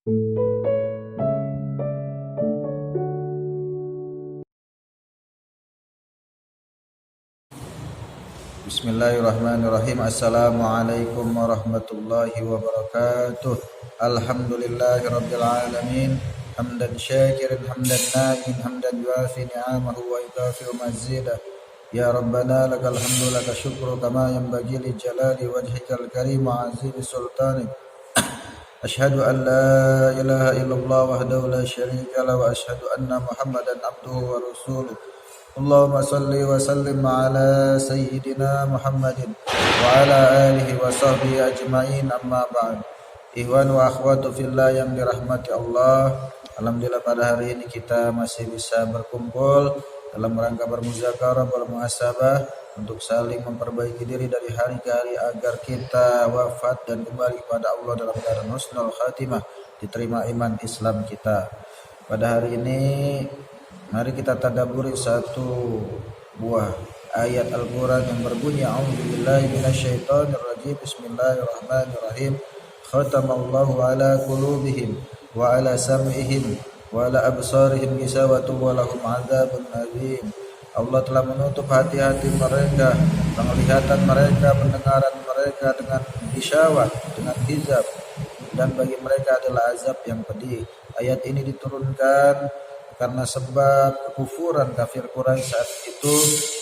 Bismillahirrahmanirrahim. Assalamualaikum warahmatullahi wabarakatuh. Alhamdulillahirabbil alamin. Hamdan syakirin hamdan na'imin hamdan yuafi ni'amahu wa yukafi'u mazidah. Ya Rabbana lakal hamdu laka syukru kama yanbaghi li jalali wajhikal karim wa azimi sultanik. Ashhadu an la ilaha illallah wahdahu la syarika lahu wa ashhadu anna Muhammadan abduhu wa rasuluh. Allahumma salli wa sallim ala sayyidina Muhammadin wa ala alihi wa sahbihi ajma'in, amma ba'd. Ikhwan wa akhwatu fillah yang dirahmati Allah, alhamdulillah pada hari ini kita masih bisa berkumpul dalam rangka bermuzakarah, bermuhasabah untuk saling memperbaiki diri dari hari ke hari agar kita wafat dan kembali kepada Allah dalam keadaan husnul khatimah, diterima iman Islam kita. Pada hari ini mari kita tadabburi satu buah ayat Al-Quran yang berbunyi A'udzubillahi minasyaitonirrajim. Bismillahirrahmanirrahim. Khatamallahu ala qulubihim wa ala sam'ihim wa ala absarihim gisawatu wa lahum adzabun adzim. Allah telah menutup hati-hati mereka, penglihatan mereka, pendengaran mereka dengan gisawah, dengan hijab, dan bagi mereka adalah azab yang pedih. Ayat ini diturunkan karena sebab kekufuran kafir Quraisy saat itu,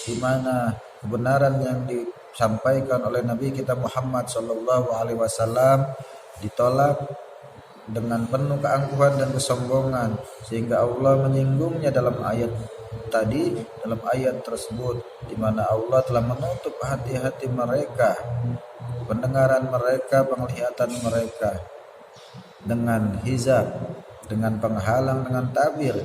di mana kebenaran yang disampaikan oleh Nabi kita Muhammad sallallahu alaihi wasallam ditolak dengan penuh keangkuhan dan kesombongan, sehingga Allah menyinggungnya dalam ayat tadi, dalam ayat tersebut, di mana Allah telah menutup hati-hati mereka, pendengaran mereka, penglihatan mereka dengan hijab, dengan penghalang, dengan tabir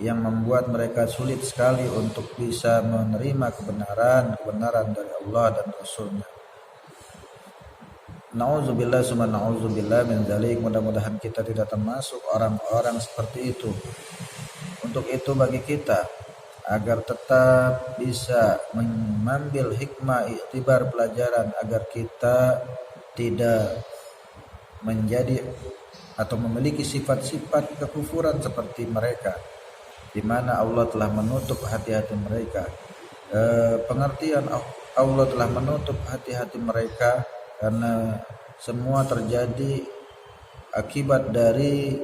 yang membuat mereka sulit sekali untuk bisa menerima kebenaran dari Allah dan Rasulnya. Na'udzubillah summa na'udzubillah min dzalik. Mudah-mudahan kita tidak termasuk orang-orang seperti itu. Untuk itu bagi kita, agar tetap bisa mengambil hikmah, iktibar, pelajaran, agar kita tidak menjadi atau memiliki sifat-sifat kekufuran seperti mereka, di mana Allah telah menutup hati-hati mereka. Pengertian Allah telah menutup hati-hati mereka karena semua terjadi akibat dari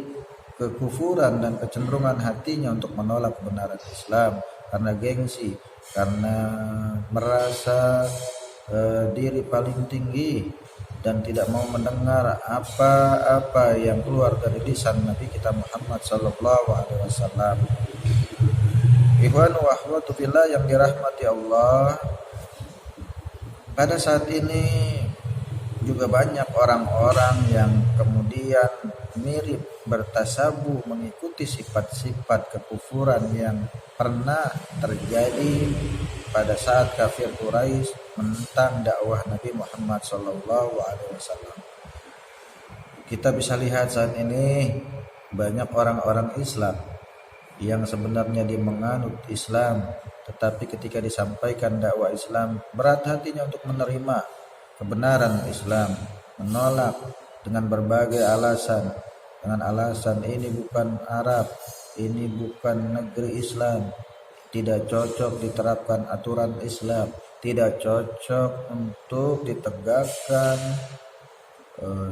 kekufuran dan kecenderungan hatinya untuk menolak kebenaran Islam, karena gengsi, karena merasa diri paling tinggi dan tidak mau mendengar apa-apa yang keluar dari lisan Nabi kita Muhammad sallallahu alaihi wasallam. Ikhwan wa akhwatu fillah yang dirahmati Allah, pada saat ini juga banyak orang-orang yang kemudian mirip bertasabuh mengikuti sifat-sifat kekufuran yang pernah terjadi pada saat kafir Quraisy menentang dakwah Nabi Muhammad sallallahu alaihi wasallam. Kita bisa lihat saat ini banyak orang-orang Islam yang sebenarnya dia menganut Islam, tetapi ketika disampaikan dakwah Islam berat hatinya untuk menerima kebenaran Islam, menolak dengan berbagai alasan. Dengan alasan ini bukan Arab, ini bukan negeri Islam, tidak cocok diterapkan aturan Islam, tidak cocok untuk ditegakkan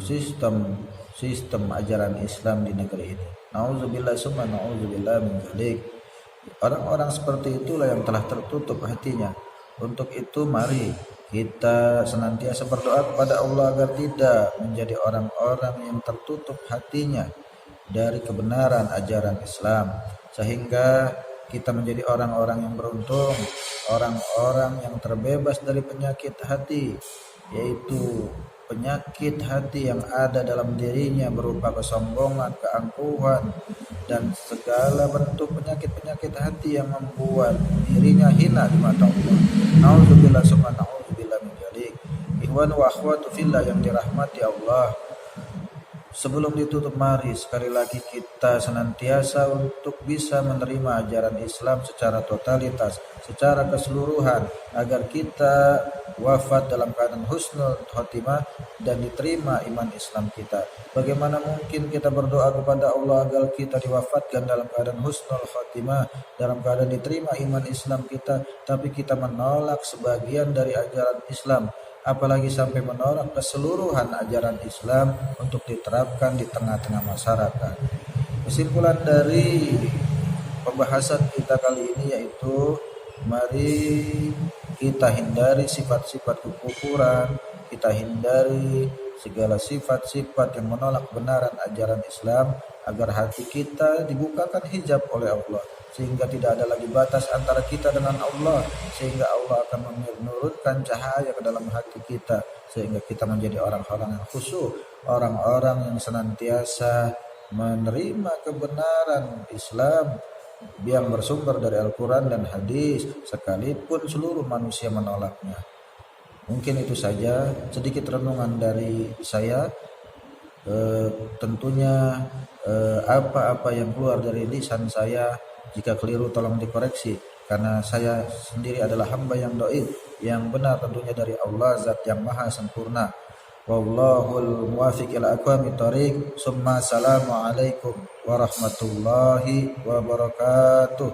sistem ajaran Islam di negeri ini. Nauzubillah summa nauzubillah min dzalik. Orang-orang seperti itulah yang telah tertutup hatinya. Untuk itu mari kita senantiasa berdoa kepada Allah agar tidak menjadi orang-orang yang tertutup hatinya dari kebenaran ajaran Islam, sehingga kita menjadi orang-orang yang beruntung, orang-orang yang terbebas dari penyakit hati, yaitu penyakit hati yang ada dalam dirinya berupa kesombongan, keangkuhan, dan segala bentuk penyakit-penyakit hati yang membuat dirinya hina di mata Allah. Nauzubillah summa nauzubillah min dzalik. Ikhwan wa akhwatu fillah yang dirahmati Allah, sebelum ditutup mari sekali lagi kita senantiasa untuk bisa menerima ajaran Islam secara totalitas, secara keseluruhan, agar kita wafat dalam keadaan husnul khotimah dan diterima iman Islam kita. Bagaimana mungkin kita berdoa kepada Allah agar kita diwafatkan dalam keadaan husnul khotimah, dalam keadaan diterima iman Islam kita, tapi kita menolak sebagian dari ajaran Islam, apalagi sampai menolak keseluruhan ajaran Islam untuk diterapkan di tengah-tengah masyarakat. Kesimpulan dari pembahasan kita kali ini yaitu mari kita hindari sifat-sifat kekufuran, kita hindari segala sifat-sifat yang menolak kebenaran ajaran Islam, agar hati kita dibukakan hijab oleh Allah, sehingga tidak ada lagi batas antara kita dengan Allah, sehingga Allah akan menurunkan cahaya ke dalam hati kita, sehingga kita menjadi orang-orang yang khusyuk, orang-orang yang senantiasa menerima kebenaran Islam yang bersumber dari Al-Quran dan hadis, sekalipun seluruh manusia menolaknya. Mungkin itu saja sedikit renungan dari saya. Tentunya apa-apa yang keluar dari lisan saya, jika keliru tolong dikoreksi, karena saya sendiri adalah hamba yang dhaif. Yang benar tentunya dari Allah, zat yang maha sempurna. Wallahul muwafiq ila aqwamit thoriq. Summa assalamu alaikum warahmatullahi wabarakatuh.